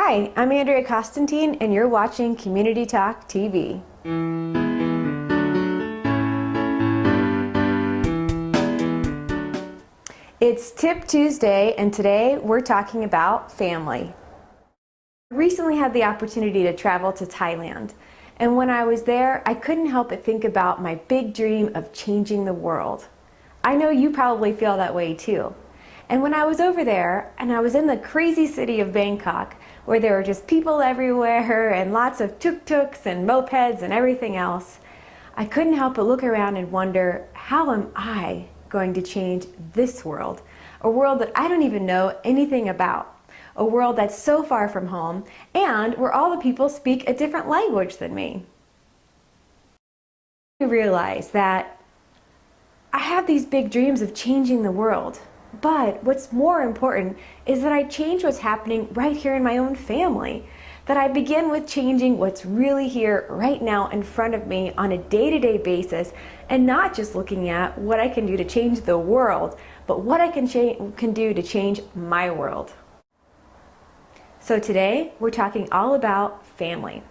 Hi, I'm Andrea Costantine, and you're watching Community Talk TV. It's Tip Tuesday, and today we're talking about family. I recently had the opportunity to travel to Thailand, and when I was there, I couldn't help but think about my big dream of changing the world. I know you probably feel that way too. And when I was over there, and I was in the crazy city of Bangkok, where there were just people everywhere and lots of tuk-tuks and mopeds and everything else, I couldn't help but look around and wonder, how am I going to change this world? A world that I don't even know anything about. A world that's so far from home, and where all the people speak a different language than me. I realized that I have these big dreams of changing the world. But what's more important is that I change what's happening right here in my own family. That I begin with changing what's really here right now in front of me on a day-to-day basis, and not just looking at what I can do to change the world, but what I can do to change my world. So today we're talking all about family.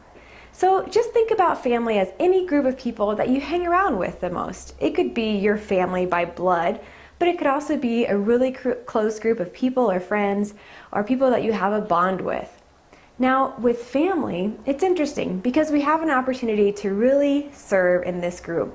So just think about family as any group of people that you hang around with the most. It could be your family by blood, but it could also be a really close group of people or friends or people that you have a bond with. Now, with family, it's interesting because we have an opportunity to really serve in this group.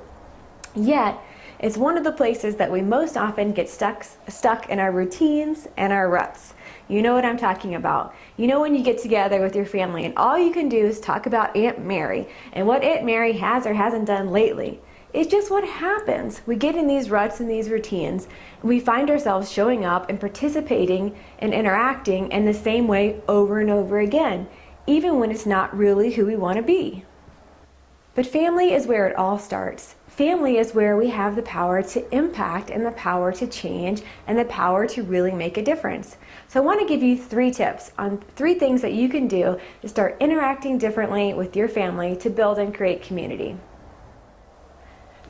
Yet, it's one of the places that we most often get stuck in our routines and our ruts. You know what I'm talking about. You know when you get together with your family and all you can do is talk about Aunt Mary and what Aunt Mary has or hasn't done lately. It's just what happens. We get in these ruts and these routines, and we find ourselves showing up and participating and interacting in the same way over and over again, even when it's not really who we want to be. But family is where it all starts. Family is where we have the power to impact and the power to change and the power to really make a difference. So I want to give you 3 tips on 3 things that you can do to start interacting differently with your family to build and create community.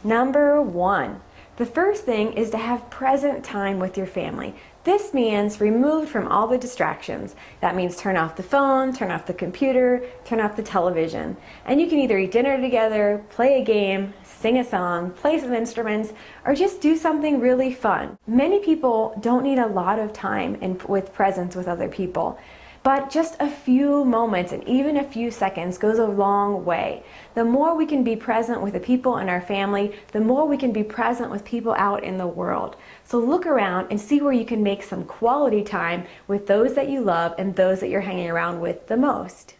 Number 1, the first thing is to have present time with your family. This means removed from all the distractions. That means turn off the phone, turn off the computer, turn off the television. And you can either eat dinner together, play a game, sing a song, play some instruments, or just do something really fun. Many people don't need a lot of time with presence with other people. But just a few moments and even a few seconds goes a long way. The more we can be present with the people in our family, the more we can be present with people out in the world. So look around and see where you can make some quality time with those that you love and those that you're hanging around with the most.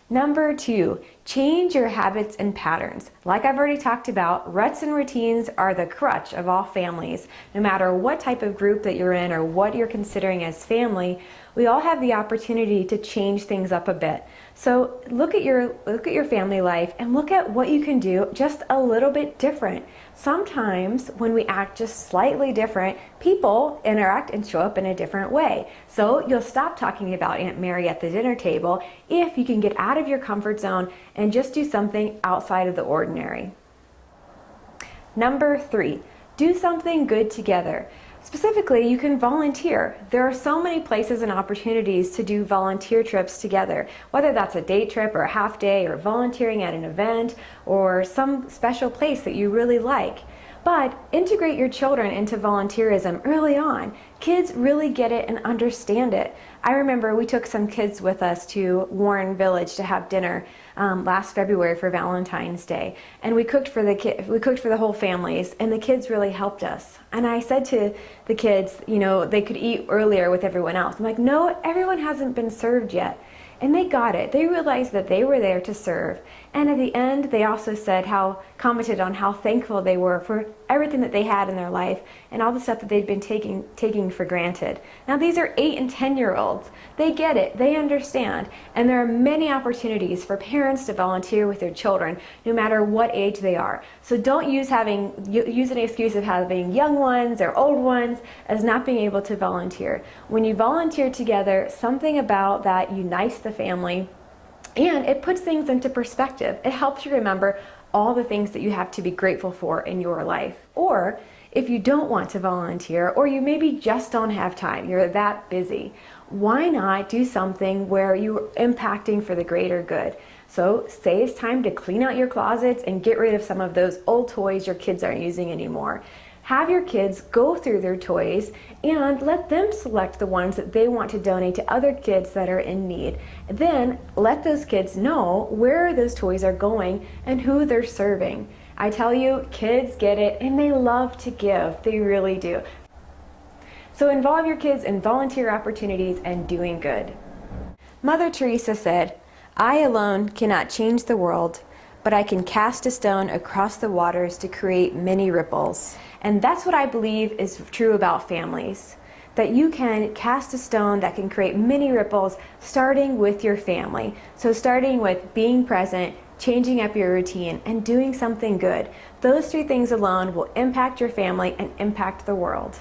Number 2, change your habits and patterns. Like I've already talked about, ruts and routines are the crutch of all families. No matter what type of group that you're in or what you're considering as family, we all have the opportunity to change things up a bit. So look at your family life and look at what you can do just a little bit different. Sometimes when we act just slightly different, people interact and show up in a different way. So you'll stop talking about Aunt Mary at the dinner table if you can get out of your comfort zone and just do something outside of the ordinary. Number 3, do something good together. Specifically, you can volunteer. There are so many places and opportunities to do volunteer trips together, whether that's a day trip or a half day or volunteering at an event or some special place that you really like. But integrate your children into volunteerism early on. Kids really get it and understand it. I remember we took some kids with us to Warren Village to have dinner last February for Valentine's Day, and we cooked for the whole families, and the kids really helped us. And I said to the kids, you know, they could eat earlier with everyone else. I'm like, no, everyone hasn't been served yet. And they got it. They realized that they were there to serve. And at the end, they also commented on how thankful they were for everything that they had in their life and all the stuff that they'd been taking for granted. Now these are 8 and 10-year-olds. They get it, they understand. And there are many opportunities for parents to volunteer with their children, no matter what age they are. So don't use an excuse of having young ones or old ones as not being able to volunteer. When you volunteer together, something about that unites the family, and it puts things into perspective. It helps you remember all the things that you have to be grateful for in your life. Or if you don't want to volunteer, or you maybe just don't have time, you're that busy, why not do something where you're impacting for the greater good? So say it's time to clean out your closets and get rid of some of those old toys your kids aren't using anymore. Have your kids go through their toys and let them select the ones that they want to donate to other kids that are in need. Then let those kids know where those toys are going and who they're serving. I tell you, kids get it and they love to give. They really do. So involve your kids in volunteer opportunities and doing good. Mother Teresa said, "I alone cannot change the world, but I can cast a stone across the waters to create many ripples." And that's what I believe is true about families. That you can cast a stone that can create many ripples, starting with your family. So starting with being present, changing up your routine, and doing something good. Those three things alone will impact your family and impact the world.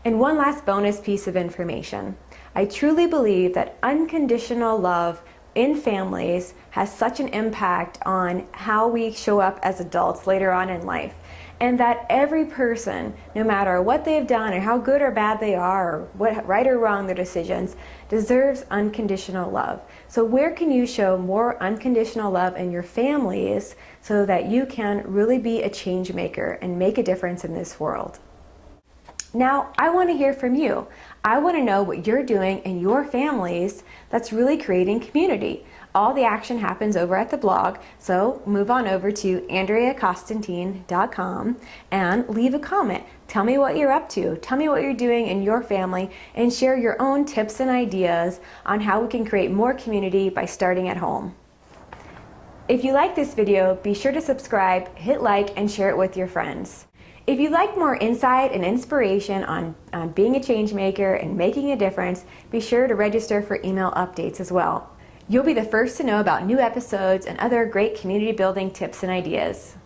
And one last bonus piece of information. I truly believe that unconditional love in families has such an impact on how we show up as adults later on in life. And that every person, no matter what they've done or how good or bad they are, or what right or wrong their decisions, deserves unconditional love. So where can you show more unconditional love in your families so that you can really be a change maker and make a difference in this world? Now, I want to hear from you. I want to know what you're doing in your families that's really creating community. All the action happens over at the blog, so move on over to AndreaCostantine.com and leave a comment. Tell me what you're up to. Tell me what you're doing in your family and share your own tips and ideas on how we can create more community by starting at home. If you like this video, be sure to subscribe, hit like, and share it with your friends. If you'd like more insight and inspiration on being a change maker and making a difference, be sure to register for email updates as well. You'll be the first to know about new episodes and other great community building tips and ideas.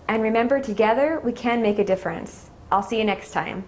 And remember, together we can make a difference. I'll see you next time.